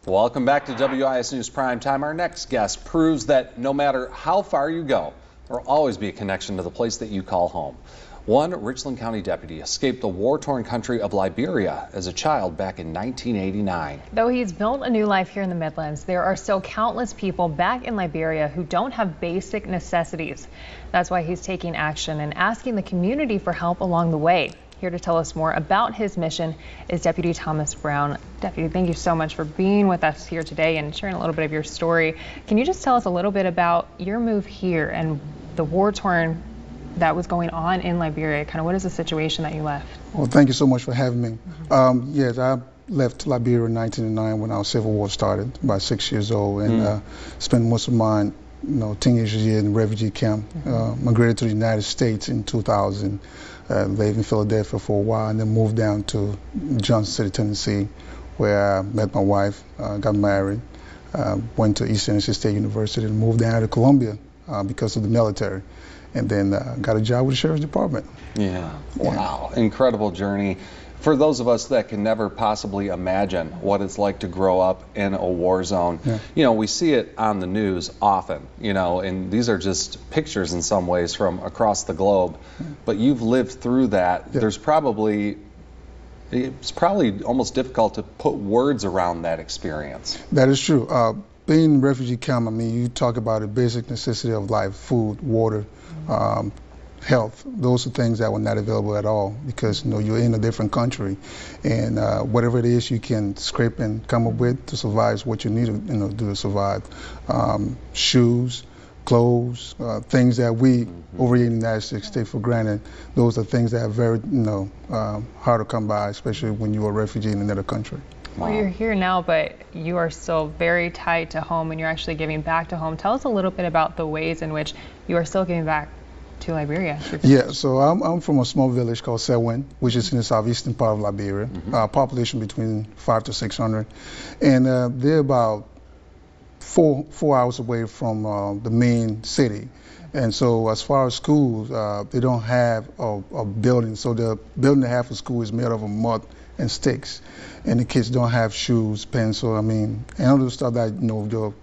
Welcome back to WIS News Primetime. Our next guest proves that no matter how far you go, there will always be a connection to the place that you call home. One Richland County Deputy escaped the war-torn country of Liberia as a child back in 1989. Though he's built a new life here in the Midlands, there are still countless people back in Liberia who don't have basic necessities. That's why he's taking action and asking the community for help along the way. Here to tell us more about his mission is Deputy Thomas Browne. Deputy, thank you so much for being with us here today and sharing a little bit of your story. Can you just tell us a little bit about your move here and the war-torn that was going on in Liberia? Kind of what is the situation that you left? Well, thank you so much for having me. Yes, I left Liberia in 1909 when our civil war started, about 6 years old, and spent most of my teenage years in refugee camp. Migrated to the United States in 2000. Lived in Philadelphia for a while and then moved down to Johnson City, Tennessee, where I met my wife, got married, went to East Tennessee State University and moved down to Columbia because of the military, and then got a job with the Sheriff's Department. Yeah, wow, incredible journey. For those of us that can never possibly imagine what it's like to grow up in a war zone, we see it on the news often, and these are just pictures in some ways from across the globe, but you've lived through that. It's probably almost difficult to put words around that experience. That is true. Being in refugee camp, I mean, you talk about the basic necessity of life: food, water, health. Those are things that were not available at all because you're in a different country, and whatever it is you can scrape and come up with to survive is what you need to do to survive. Shoes, clothes, things that we over here in the United States take for granted. Those are things that are very hard to come by, especially when you're a refugee in another country. Well, you're here now, but you are still very tied to home, and you're actually giving back to home. Tell us a little bit about the ways in which you are still giving back to Liberia. Yeah, so I'm from a small village called Sewin, which is in the southeastern part of Liberia. Population between 500 to 600, and they're about four hours away from the main city. And so as far as schools, they don't have a building. So the building they have for school is made of mud and sticks, and the kids don't have shoes, pencil, and all the stuff that your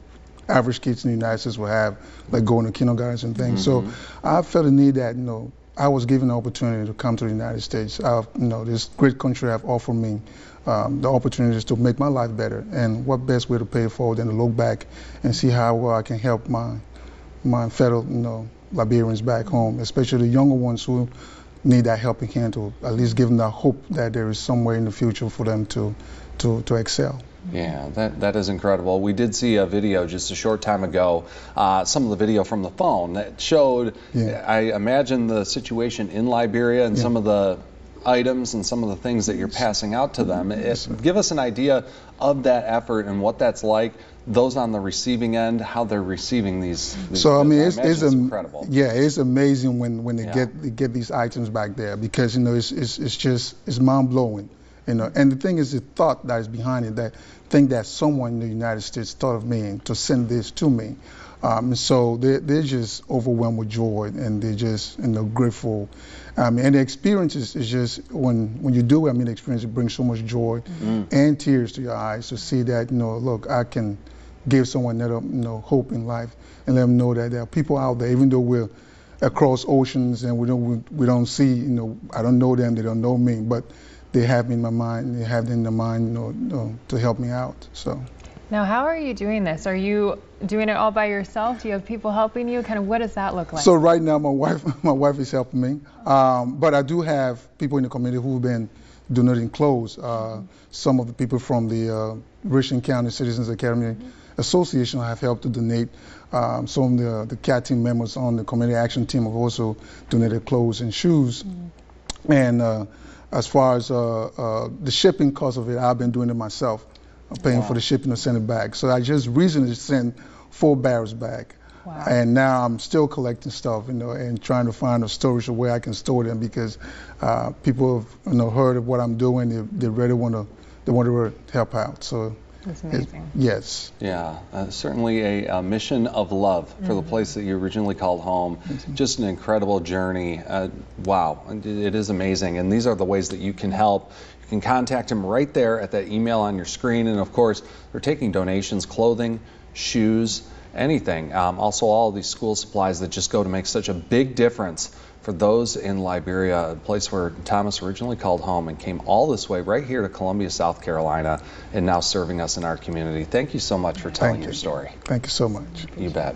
average kids in the United States will have, like going to kindergartens and things. So I felt the need that I was given the opportunity to come to the United States. This great country have offered me the opportunities to make my life better, and what best way to pay it forward than to look back and see how well I can help my fellow Liberians back home, especially the younger ones who need that helping hand, to at least give them that hope that there is somewhere in the future for them to excel. Yeah, that is incredible. We did see a video just a short time ago, some of the video from the phone that showed, I imagine, the situation in Liberia and some of the items and some of the things that you're passing out to them. Give us an idea of that effort and what that's like, those on the receiving end, how they're receiving these. So it's incredible. Yeah, it's amazing when they get these items back there, because it's mind blowing. And the thing is, the thought that is behind it, that think that someone in the United States thought of me to send this to me. So they're just overwhelmed with joy, and they're just grateful. And the experience is just, when you do it, the experience, it brings so much joy and tears to your eyes to see that, look, I can give someone another hope in life, and let them know that there are people out there, even though we're across oceans and we don't see, I don't know them, they don't know me, but they have me in my mind, they have in their mind, to help me out. So. Now, how are you doing this? Are you doing it all by yourself? Do you have people helping you? Kind of, what does that look like? So right now, my wife is helping me, but I do have people in the community who've been donating clothes. Some of the people from the Richland County Citizens Academy Association have helped to donate. Some of the CAT team members on the community action team have also donated clothes and shoes. And as far as the shipping cost of it, I've been doing it myself, paying for the shipping to send it back. So I just recently sent 4 barrels back. Wow. And now I'm still collecting stuff, and trying to find a storage where I can store them, because people have heard of what I'm doing. They really want to help out. So That's amazing. Yes. Yeah, certainly a mission of love for the place that you originally called home. Just an incredible journey. Wow, it is amazing. And these are the ways that you can help. You can contact him right there at that email on your screen. And of course, they're taking donations, clothing, shoes, anything. Also, all of these school supplies that just go to make such a big difference for those in Liberia, a place where Thomas originally called home and came all this way right here to Columbia, South Carolina, and now serving us in our community. Thank you so much for telling your story. Thank you so much. You bet.